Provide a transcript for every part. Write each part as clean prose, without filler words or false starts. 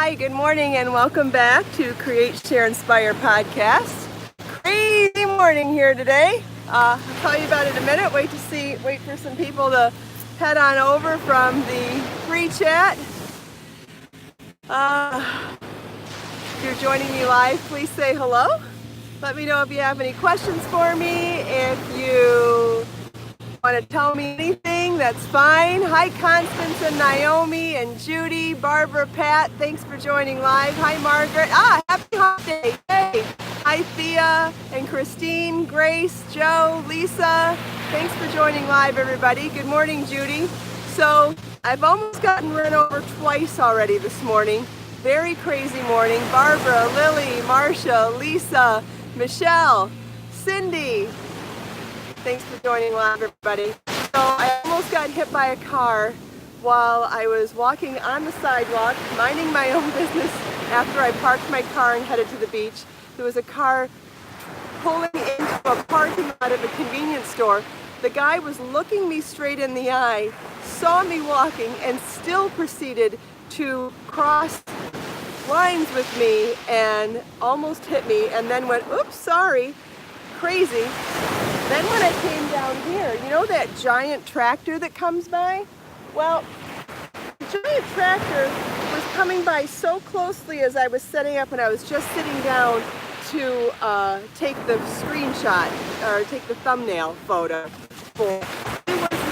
Hi, good morning, and welcome back to Create, Share, Inspire podcast. Crazy morning here today. I'll tell you about it in a minute. Wait for some people to head on over from the free chat. If you're joining me live, please say hello. Let me know if you have any questions for me. If you want to tell me anything, that's fine. Hi, Constance and Naomi and Judy, Barbara, Pat. Thanks for joining live. Hi, Margaret. Happy holiday. Hey. Hi, Thea and Christine, Grace, Joe, Lisa. Thanks for joining live, everybody. Good morning, Judy. So I've almost gotten run over twice already this morning. Very crazy morning. Barbara, Lily, Marcia, Lisa, Michelle, Cindy. Thanks for joining live, everybody. So I almost got hit by a car while I was walking on the sidewalk, minding my own business after I parked my car and headed to the beach. There was a car pulling into a parking lot of a convenience store. The guy was looking me straight in the eye, saw me walking, and still proceeded to cross lines with me and almost hit me, and then went, oops, sorry, crazy. Then when I came down here, you know that giant tractor that comes by? Well, the giant tractor was coming by so closely as I was setting up, and I was just sitting down to take the screenshot or take the thumbnail photo. He was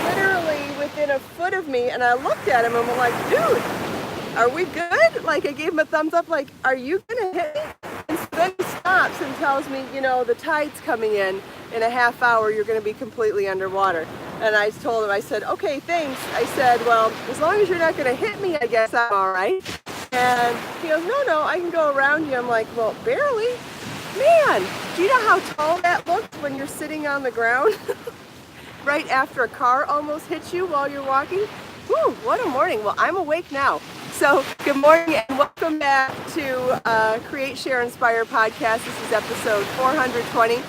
literally within a foot of me, and I looked at him and was like, dude, are we good? Like, I gave him a thumbs up, like, are you gonna hit me? And so then he stops and tells me, you know, the tide's coming in a half hour, you're gonna be completely underwater. And I told him, I said, okay, thanks. I said, well, as long as you're not gonna hit me, I guess I'm all right. And he goes, no, I can go around you. I'm like, well, barely. Man, do you know how tall that looks when you're sitting on the ground? Right after a car almost hits you while you're walking? Whew, what a morning. Well, I'm awake now. So good morning and welcome back to Create, Share, Inspire podcast. This is episode 420.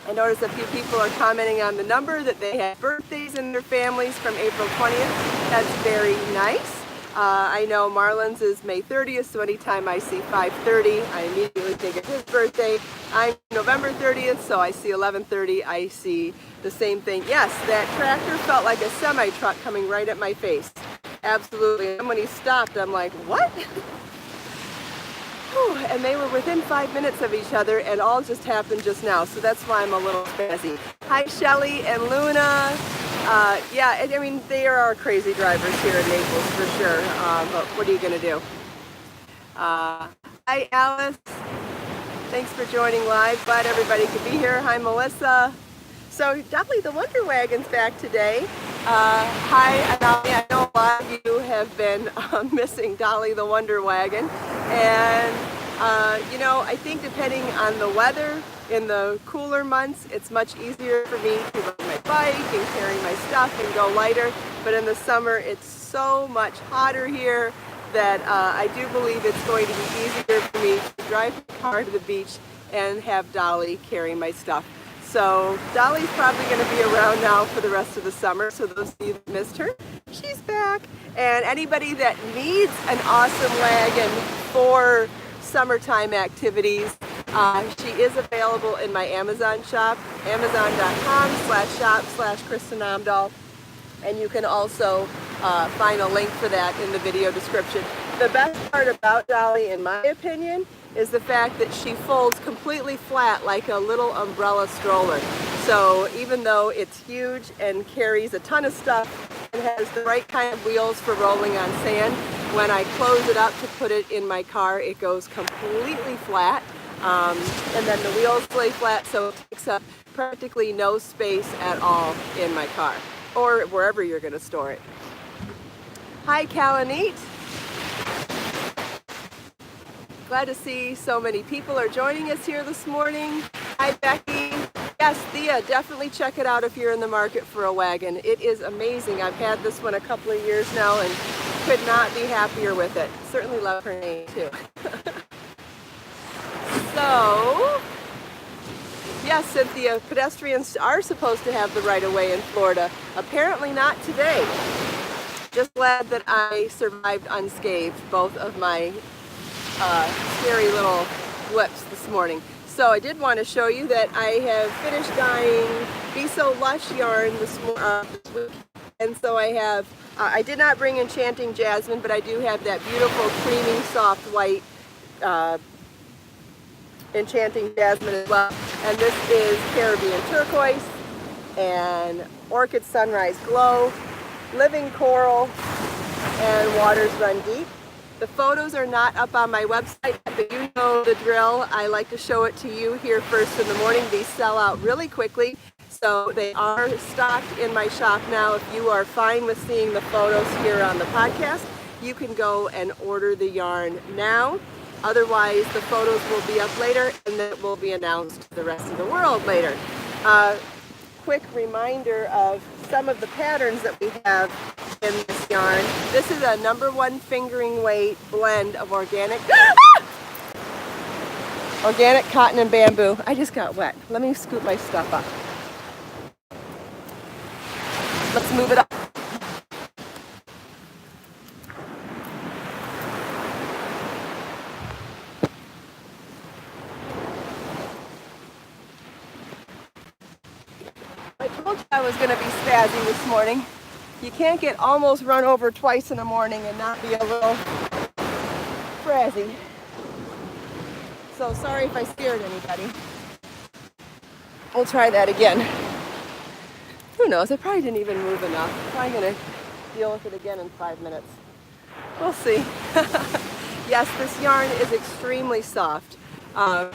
I noticed a few people are commenting on the number that they had birthdays in their families from April 20th. That's very nice. I know Marlon's is May 30th, so anytime I see 5:30, I immediately think of his birthday. I'm November 30th, so I see 11:30, I see the same thing. Yes, that tractor felt like a semi-truck coming right at my face. Absolutely. And when he stopped, I'm like, what? Whew. And they were within 5 minutes of each other, and all just happened just now, so that's why I'm a little spazzy. Hi, Shelly and Luna. Yeah, I mean, they are crazy drivers here in Naples for sure, but what are you going to do? Hi, Alice. Thanks for joining live. Glad everybody could be here. Hi, Melissa. So, Dolly the Wonder Wagon's back today. Hi, Dolly. I know a lot of you have been missing Dolly the Wonder Wagon. And, you know, I think depending on the weather, in the cooler months, it's much easier for me to ride my bike and carry my stuff and go lighter. But in the summer, it's so much hotter here that I do believe it's going to be easier for me to drive my car to the beach and have Dolly carry my stuff. So Dolly's probably going to be around now for the rest of the summer. So those of you that missed her, she's back. And anybody that needs an awesome wagon for summertime activities, she is available in my Amazon shop, amazon.com/shop/Kristin Omdahl. And you can also find a link for that in the video description. The best part about Dolly, in my opinion, is the fact that she folds completely flat like a little umbrella stroller. So even though it's huge and carries a ton of stuff and has the right kind of wheels for rolling on sand, when I close it up to put it in my car, it goes completely flat. And then the wheels lay flat, so it takes up practically no space at all in my car or wherever you're going to store it. Hi, Kalanit. Glad to see so many people are joining us here this morning. Hi, Becky. Yes, Thea, definitely check it out if you're in the market for a wagon. It is amazing. I've had this one a couple of years now and could not be happier with it. Certainly love her name, too. So, yes, Cynthia, pedestrians are supposed to have the right-of-way in Florida. Apparently not today. Just glad that I survived unscathed. Both of my scary little blips this morning. So I did want to show you that I have finished dyeing Be So Lush yarn this week. And so I have, I did not bring Enchanting Jasmine, but I do have that beautiful creamy soft white Enchanting Jasmine as well. And this is Caribbean Turquoise and Orchid Sunrise Glow, Living Coral, and Waters Run Deep. The photos are not up on my website, but you know the drill. I like to show it to you here first in the morning. These sell out really quickly, so they are stocked in my shop now. If you are fine with seeing the photos here on the podcast, you can go and order the yarn now. Otherwise, the photos will be up later, and then it will be announced to the rest of the world later. Quick reminder of some of the patterns that we have in this yarn. This is a #1 fingering weight blend of organic organic cotton and bamboo. I just got wet. Let me scoop my stuff up. Let's move it up. I told you I was going to be spazzy this morning. You can't get almost run over twice in the morning and not be a little frazzy. So sorry if I scared anybody. We'll try that again. Who knows? I probably didn't even move enough. I'm probably going to deal with it again in 5 minutes. We'll see. Yes, this yarn is extremely soft. I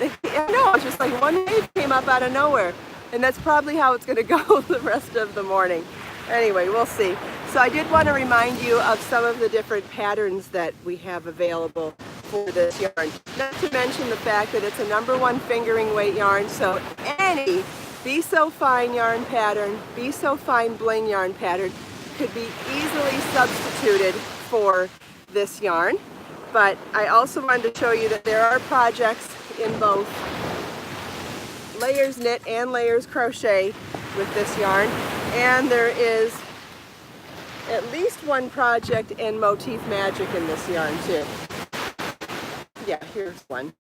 know, it's just like one wave came up out of nowhere. And that's probably how it's going to go the rest of the morning. Anyway, we'll see. So I did want to remind you of some of the different patterns that we have available for this yarn. Not to mention the fact that it's a #1 fingering weight yarn, so any Be So Fine yarn pattern, Be So Fine bling yarn pattern could be easily substituted for this yarn. But I also wanted to show you that there are projects in both layers knit and layers crochet with this yarn, and there is at least one project in motif magic in this yarn too. Yeah, here's one.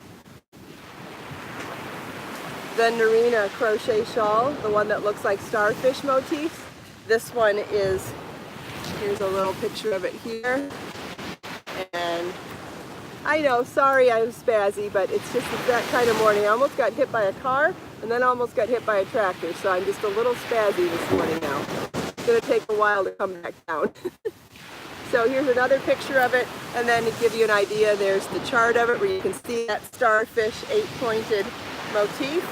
The Narina crochet shawl, the one that looks like starfish motifs. This one is, here's a little picture of it here. And I know, sorry I'm spazzy, but it's just that kind of morning. I almost got hit by a car and then almost got hit by a tractor, so I'm just a little spazzy this morning now. It's going to take a while to come back down. So here's another picture of it, and then to give you an idea, there's the chart of it where you can see that starfish 8-pointed motif.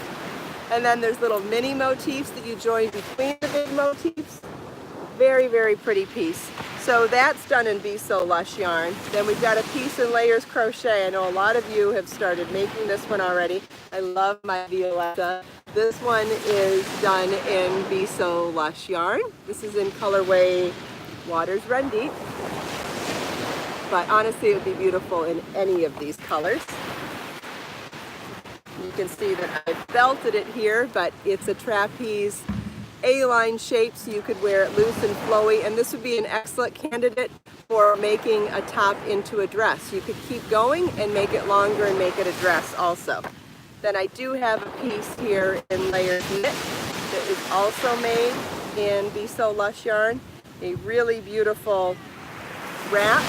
And then there's little mini motifs that you join between the big motifs. Very, very pretty piece. So that's done in Be So Lush yarn. Then we've got a piece in layers crochet. I know a lot of you have started making this one already. I love my Violetta. This one is done in Be So Lush yarn. This is in colorway Waters Run Deep. But honestly, it would be beautiful in any of these colors. You can see that I've belted it here, but it's a trapeze A-line shape, so you could wear it loose and flowy, and this would be an excellent candidate for making a top into a dress. You could keep going and make it longer and make it a dress also. Then I do have a piece here in layers knit that is also made in Be So Lush yarn, a really beautiful wrap.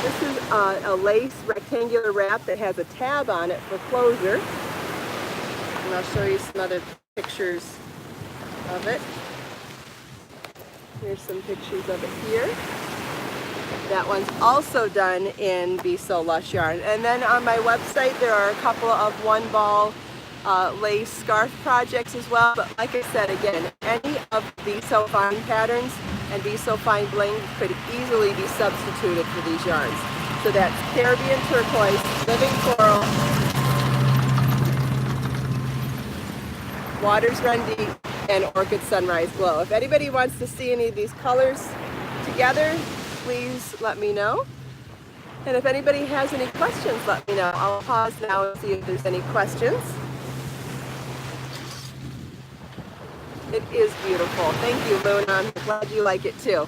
This is a lace rectangular wrap that has a tab on it for closure, and I'll show you some other pictures of it. Here's some pictures of it here. That one's also done in Be So Lush yarn. And then on my website there are a couple of one ball lace scarf projects as well. But like I said, again, any of Be So Fine patterns and Be So Fine bling could easily be substituted for these yarns. So that's Caribbean Turquoise, Living Coral, Waters Run Deep, and Orchid Sunrise Glow. If anybody wants to see any of these colors together, please let me know. And if anybody has any questions, let me know. I'll pause now and see if there's any questions. It is beautiful. Thank you, Luna. I'm glad you like it too.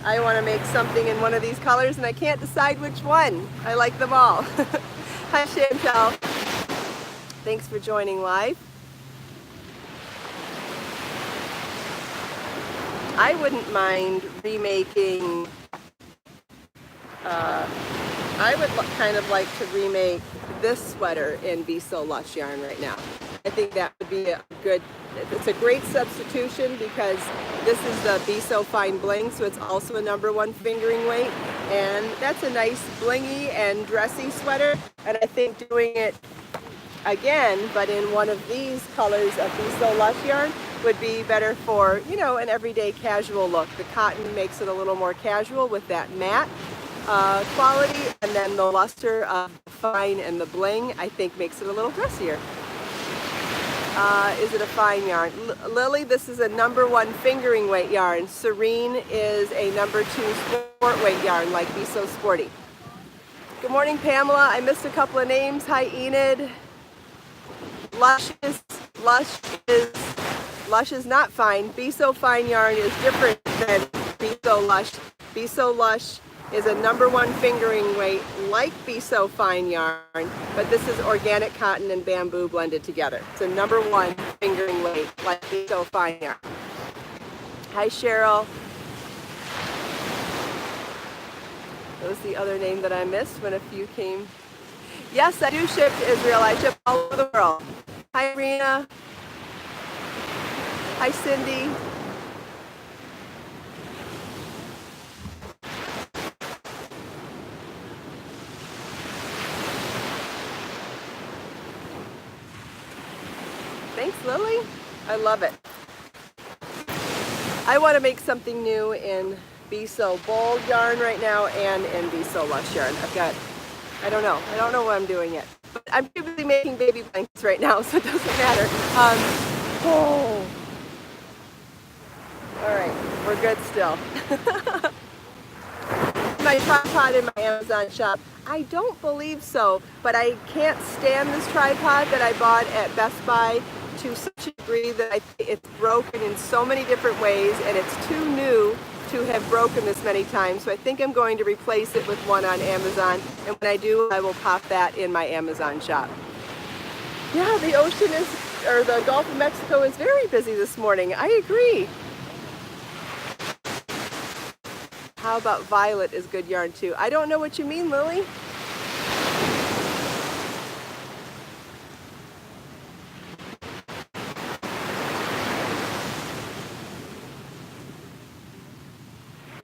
I want to make something in one of these colors and I can't decide which one. I like them all. Hi Chantel. Thanks for joining live. I wouldn't mind remaking, I would kind of like to remake this sweater in Be So Lush yarn right now. I think that would be a good, it's a great substitution because this is the Be So Fine Bling, so it's also a #1 fingering weight. And that's a nice blingy and dressy sweater. And I think doing it again, but in one of these colors of Be So Lush yarn would be better for, you know, an everyday casual look. The cotton makes it a little more casual with that matte quality, and then the luster of the fine and the bling, I think, makes it a little dressier. Is it a fine yarn? Lily, this is a #1 fingering weight yarn. Serene is a #2 sport weight yarn, like Be So Sporty. Good morning, Pamela. I missed a couple of names. Hi, Enid. Lush is not fine. Be So Fine yarn is different than Be So Lush. Be So Lush is a #1 fingering weight like Be So Fine yarn, but this is organic cotton and bamboo blended together. It's a #1 fingering weight like Be So Fine yarn. Hi Cheryl. That was the other name that I missed when a few came. Yes, I do ship to Israel. I ship all over the world. Hi Rena. Hi Cindy. Thanks, Lily. I love it. I want to make something new in Be So Bold yarn right now and in Be So Lush yarn. I don't know what I'm doing yet. But I'm too busy making baby blankets right now, so it doesn't matter. All right, we're good still. My tripod in my Amazon shop. I don't believe so, but I can't stand this tripod that I bought at Best Buy to such a degree that I think it's broken in so many different ways, and it's too new to have broken this many times. So I think I'm going to replace it with one on Amazon, and when I do, I will pop that in my Amazon shop. Yeah, the ocean is, or the Gulf of Mexico is very busy this morning. I agree. How about violet is good yarn too? I don't know what you mean, Lily.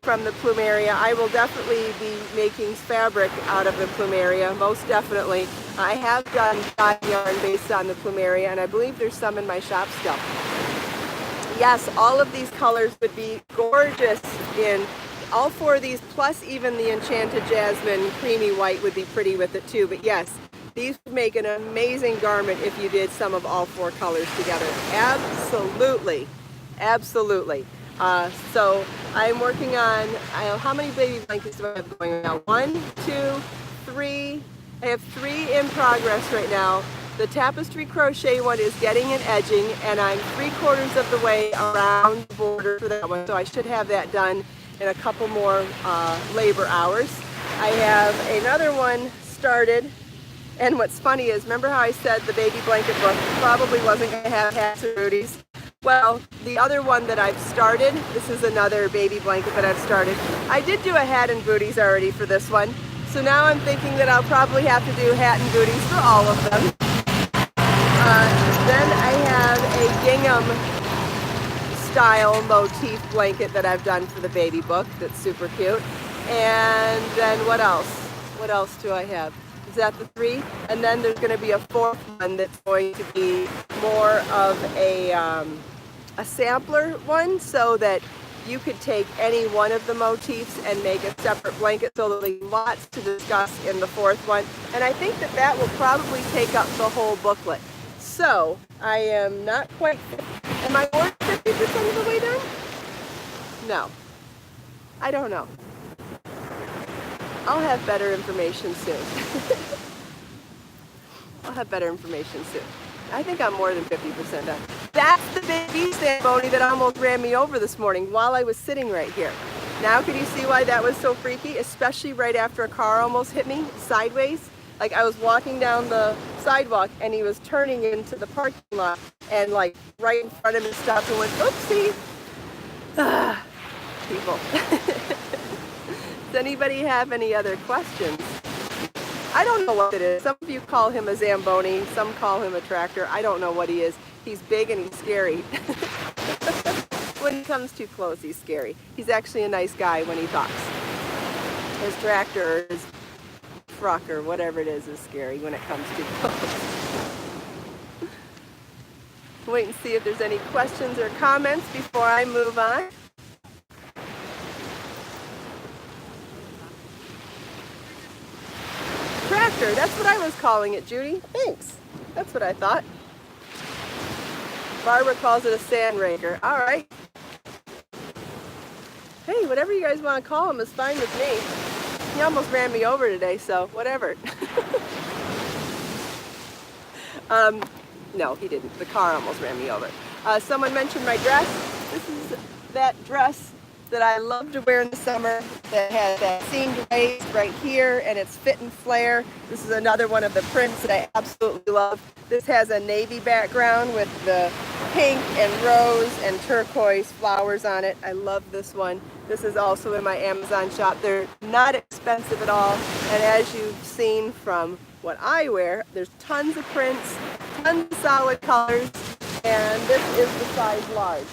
From the plumeria. I will definitely be making fabric out of the plumeria, most definitely. I have done dyed yarn based on the plumeria, and I believe there's some in my shop still. Yes, all of these colors would be gorgeous in all 4 of these, plus even the Enchanted Jasmine creamy white would be pretty with it too. But yes, these would make an amazing garment if you did some of all 4 colors together. Absolutely, absolutely. So I'm working on, how many baby blankets do I have going now? 1, 2, 3. I have 3 in progress right now. The tapestry crochet one is getting an edging, and I'm 3/4 of the way around the border for that one. So I should have that done in a couple more labor hours. I have another one started, and what's funny is, remember how I said the baby blanket book probably wasn't going to have hats and booties? Well, the other one that I've started, this is another baby blanket that I've started. I did do a hat and booties already for this one, so now I'm thinking that I'll probably have to do hat and booties for all of them. Then I have a gingham style motif blanket that I've done for the baby book that's super cute. And then what else? What else do I have? Is that the 3? And then there's going to be a 4th one that's going to be more of a sampler one, so that you could take any one of the motifs and make a separate blanket, so there'll be lots to discuss in the 4th one. And I think that that will probably take up the whole booklet. So I am not quite, am I more than 50% of the way done? No, I don't know. I'll have better information soon. I'll have better information soon. I think I'm more than 50% done. That's the big bee ceremony that almost ran me over this morning while I was sitting right here. Now can you see why that was so freaky? Especially right after a car almost hit me sideways. Like I was walking down the sidewalk and he was turning into the parking lot and like right in front of him and stopped and went, oopsie. People. Does anybody have any other questions? I don't know what it is. Some of you call him a Zamboni, some call him a tractor. I don't know what he is. He's big and he's scary. When he comes too close, he's scary. He's actually a nice guy when he talks. His tractor or his truck or whatever it is scary when it comes too close. Wait and see if there's any questions or comments before I move on. Tractor, that's what I was calling it, Judy. Thanks. That's what I thought. Barbara calls it a sand raker. All right. Hey, whatever you guys want to call him is fine with me. He almost ran me over today, so whatever. No, he didn't. The car almost ran me over. Someone mentioned my dress. This is that dress that I love to wear in the summer that has that seamed waist right here and it's fit and flare. This is another one of the prints that I absolutely love. This has a navy background with the pink and rose and turquoise flowers on it. I love this one. This is also in my Amazon shop. They're not expensive at all, and as you've seen from what I wear, there's tons of prints, tons of solid colors, and this is the size large.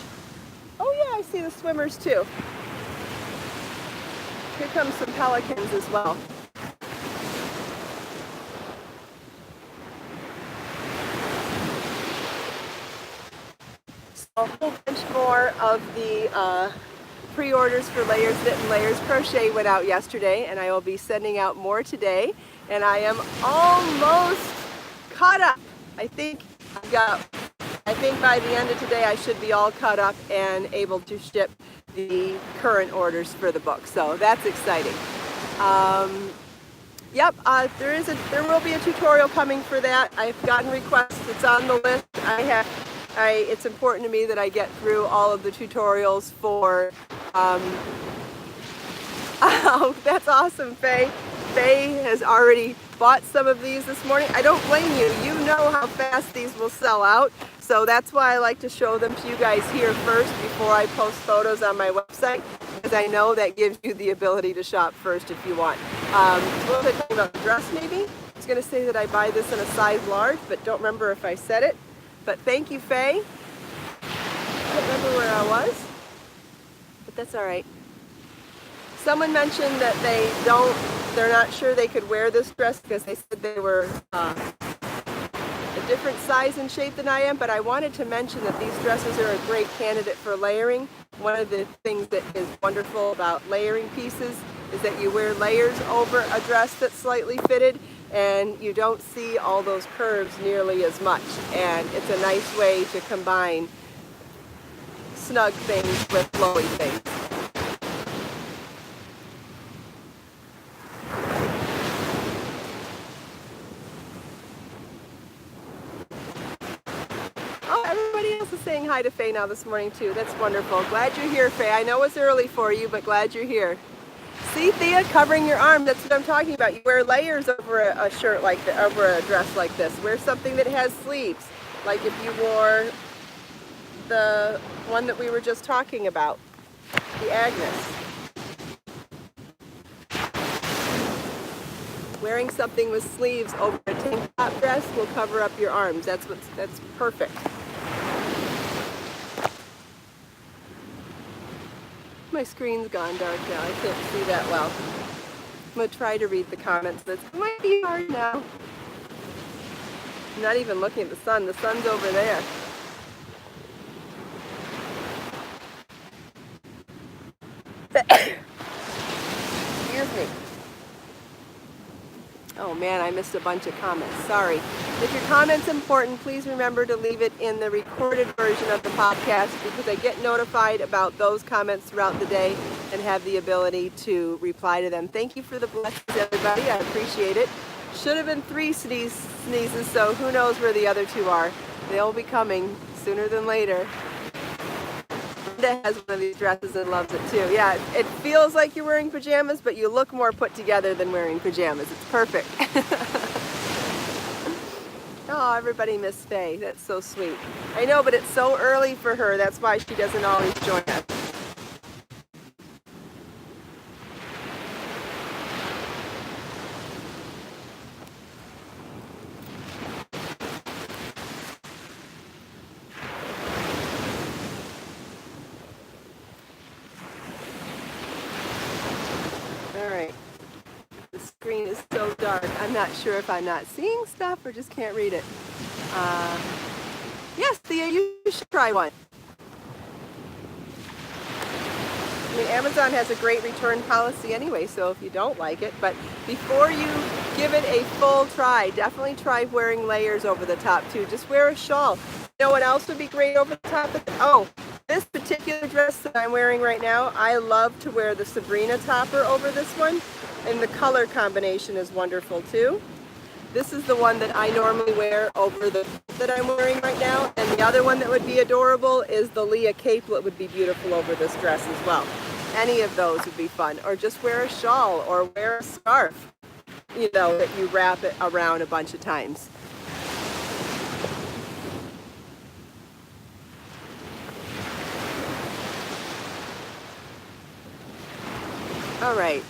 Oh yeah, I see the swimmers too. Here comes some pelicans as well. So a whole bunch more of the pre-orders for Layers Knit and Layers Crochet went out yesterday, and I will be sending out more today. And I am almost caught up. I think by the end of today I should be all caught up and able to ship the current orders for the book. So that's exciting. Yep, there will be a tutorial coming for that. I've gotten requests. It's on the list. It's important to me that I get through all of the tutorials for. Oh, that's awesome, Faye. Faye has already bought some of these this morning. I don't blame you. You know how fast these will sell out. So that's why I like to show them to you guys here first before I post photos on my website, because I know that gives you the ability to shop first if you want. What was I talking about? The dress maybe? I was going to say that I buy this in a size large, but don't remember if I said it. But thank you, Faye. I don't remember where I was, but that's all right. Someone mentioned that they're not sure they could wear this dress because they said they were a different size and shape than I am, but I wanted to mention that these dresses are a great candidate for layering. One of the things that is wonderful about layering pieces is that you wear layers over a dress that's slightly fitted and you don't see all those curves nearly as much, and it's a nice way to combine snug things with flowy things. Saying hi to Faye now this morning too. That's wonderful. Glad you're here, Faye. I know it's early for you, but glad you're here. See, Thea, covering your arm. That's what I'm talking about. You wear layers over a shirt like that, over a dress like this. Wear something that has sleeves, like if you wore the one that we were just talking about, the Agnes. Wearing something with sleeves over a tank top dress will cover up your arms. That's perfect. My screen's gone dark now. I can't see that well. I'm going to try to read the comments. It might be hard now. I'm not even looking at the sun. The sun's over there. Excuse me. Oh man, I missed a bunch of comments. Sorry. If your comment's important, please remember to leave it in the recorded version of the podcast, because I get notified about those comments throughout the day and have the ability to reply to them. Thank you for the blessings, everybody. I appreciate it. Should have been 3 sneezes, so who knows where the other 2 are. They'll be coming sooner than later. has one of these dresses and loves it too. Yeah, it feels like you're wearing pajamas, but you look more put together than wearing pajamas. It's perfect. Oh, everybody missed Faye. That's so sweet. I know, but it's so early for her. That's why she doesn't always join us. Screen is so dark. I'm not sure if I'm not seeing stuff or just can't read it. Yes, Thea, you should try one. I mean, Amazon has a great return policy anyway, so if you don't like it, but before you give it a full try, definitely try wearing layers over the top too. Just wear a shawl. You know what else would be great over the top of it? Oh, this particular dress that I'm wearing right now, I love to wear the Sabrina topper over this one. And the color combination is wonderful too. This is the one that I normally wear over the that I'm wearing right now. And the other one that would be adorable is the Leah capelet would be beautiful over this dress as well. Any of those would be fun. Or just wear a shawl or wear a scarf, you know, that you wrap it around a bunch of times. All right.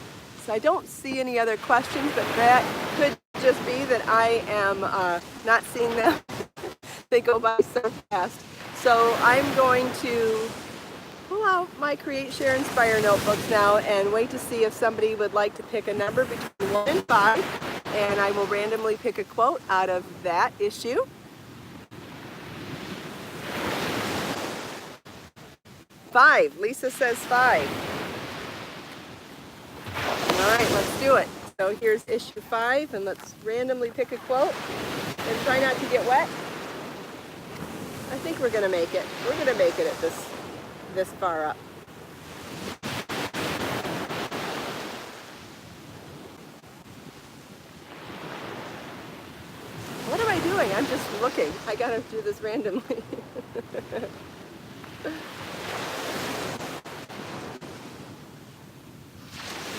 So I don't see any other questions, but that could just be that I am not seeing them. They go by so fast. So I'm going to pull out my Create, Share, Inspire notebooks now and wait to see if somebody would like to pick a number between 1 and 5. And I will randomly pick a quote out of that issue. 5. Lisa says 5. All right, let's do it. So here's issue 5, and let's randomly pick a quote and try not to get wet. I think we're going to make it. We're going to make it at this far up. What am I doing? I'm just looking. I got to do this randomly.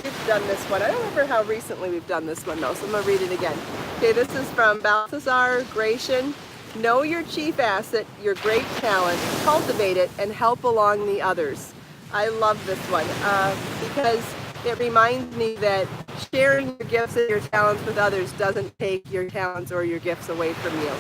We've done this one. I don't remember how recently we've done this one though, so I'm going to read it again. Okay, this is from Balthazar Gracian. Know your chief asset, your great talent, cultivate it, and help along the others. I love this one because it reminds me that sharing your gifts and your talents with others doesn't take your talents or your gifts away from you.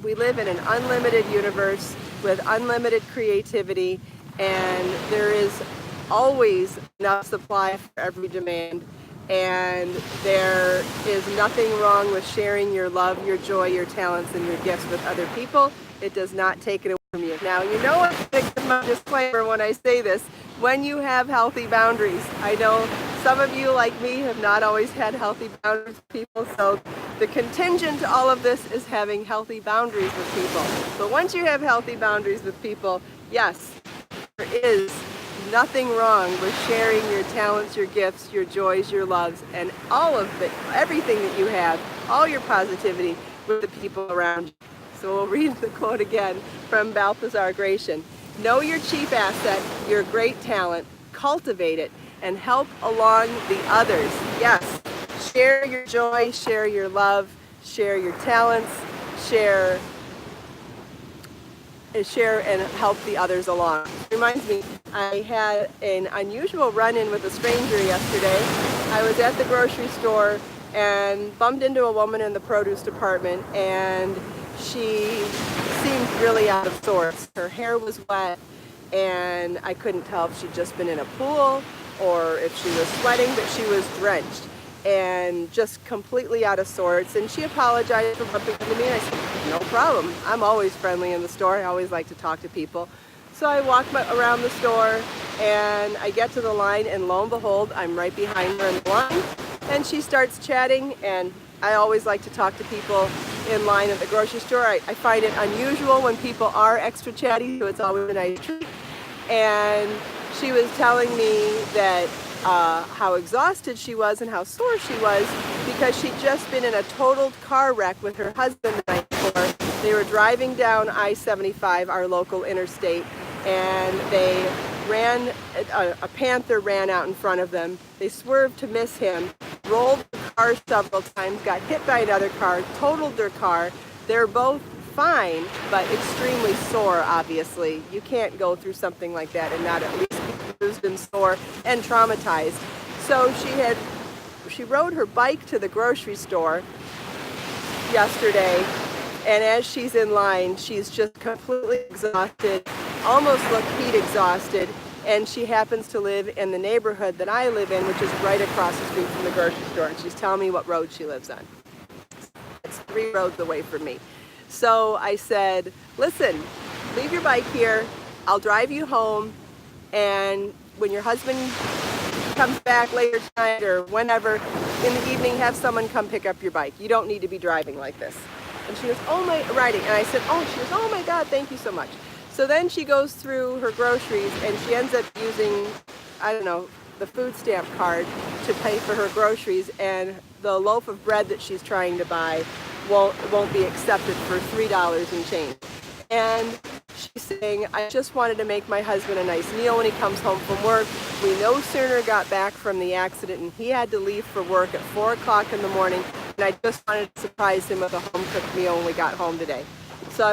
We live in an unlimited universe with unlimited creativity, and there is always enough supply for every demand, and there is nothing wrong with sharing your love, your joy, your talents, and your gifts with other people. It does not take it away from you. Now, you know I'm going to give my disclaimer when I say this. When you have healthy boundaries, I know some of you, like me, have not always had healthy boundaries with people, so the contingent to all of this is having healthy boundaries with people. But once you have healthy boundaries with people, yes, there is nothing wrong with sharing your talents, your gifts, your joys, your loves, and all of it, everything that you have, all your positivity with the people around you. So we'll read the quote again from Balthazar Gracian. Know your chief asset, your great talent, cultivate it, and help along the others. Yes, share your joy, share your love, share your talents, share and help the others along. It reminds me, I had an unusual run-in with a stranger yesterday. I was at the grocery store and bumped into a woman in the produce department, and she seemed really out of sorts. Her hair was wet, and I couldn't tell if she'd just been in a pool or if she was sweating, but she was drenched and just completely out of sorts. And she apologized for bumping into me, and I said, no problem. I'm always friendly in the store. I always like to talk to people. So I walk around the store, and I get to the line, and lo and behold, I'm right behind her in the line. And she starts chatting, and I always like to talk to people in line at the grocery store. I find it unusual when people are extra chatty, so it's always a nice treat. And she was telling me that how exhausted she was and how sore she was because she'd just been in a totaled car wreck with her husband the night before, They were driving down I-75, our local interstate, and they ran, a panther ran out in front of them. They swerved to miss him, rolled the car several times, got hit by another car, totaled their car. They're both fine, but extremely sore, obviously. You can't go through something like that and not at least be bruised and sore and traumatized. So she rode her bike to the grocery store yesterday, and as she's in line, she's just completely exhausted, almost looked heat exhausted, and she happens to live in the neighborhood that I live in, which is right across the street from the grocery store, and she's telling me what road she lives on. It's 3 roads away from me. So I said, listen, leave your bike here, I'll drive you home, and when your husband comes back later tonight or whenever in the evening, have someone come pick up your bike. You don't need to be driving like this. And she goes, oh my, riding. And I said, she goes, oh my God, thank you so much. So then she goes through her groceries and she ends up using, I don't know, the food stamp card to pay for her groceries, and the loaf of bread that she's trying to buy won't be accepted for $3 and change. And she's saying, I just wanted to make my husband a nice meal when he comes home from work. We no sooner got back from the accident and he had to leave for work at 4 o'clock in the morning, and I just wanted to surprise him with a home-cooked meal when we got home today. So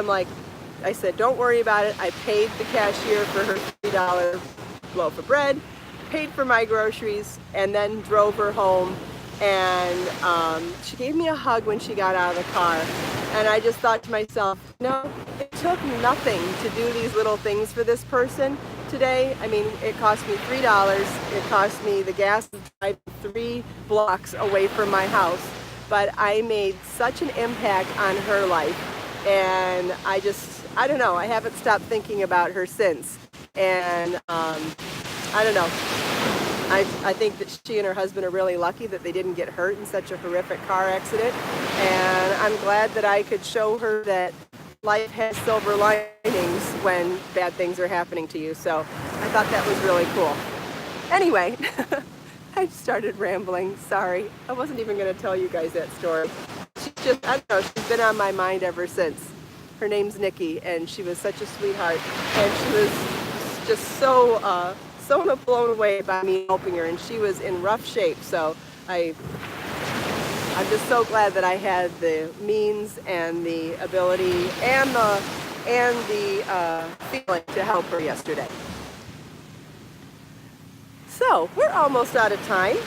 I said, don't worry about it. I paid the cashier for her $3 loaf of bread, paid for my groceries, and then drove her home. And she gave me a hug when she got out of the car. And I just thought to myself, no, it took nothing to do these little things for this person today. I mean, it cost me $3. It cost me the gas to drive 3 blocks away from my house. But I made such an impact on her life. And I don't know, I haven't stopped thinking about her since. And I don't know. I think that she and her husband are really lucky that they didn't get hurt in such a horrific car accident. And I'm glad that I could show her that life has silver linings when bad things are happening to you. So I thought that was really cool. Anyway, I started rambling. Sorry. I wasn't even going to tell you guys that story. She's just, I don't know, she's been on my mind ever since. Her name's Nikki, and she was such a sweetheart. And she was just so blown away by me helping her, and she was in rough shape. So I'm just so glad that I had the means and the ability and the feeling to help her yesterday. So we're almost out of time.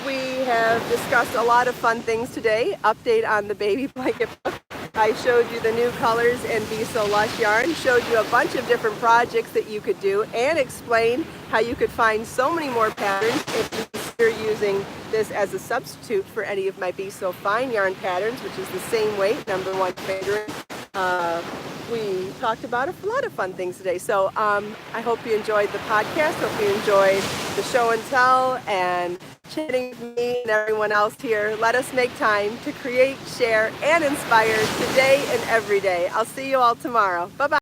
We have discussed a lot of fun things today. Update on the baby blanket book. I showed you the new colors in Be So Lush yarn, showed you a bunch of different projects that you could do, and explained how you could find so many more patterns if you consider using this as a substitute for any of my Be So Fine yarn patterns, which is the same weight, #1 fingering. We talked about a lot of fun things today. So I hope you enjoyed the podcast. Hope you enjoyed the show and tell and chatting with me and everyone else here. Let us make time to create, share, and inspire today and every day. I'll see you all tomorrow. Bye-bye.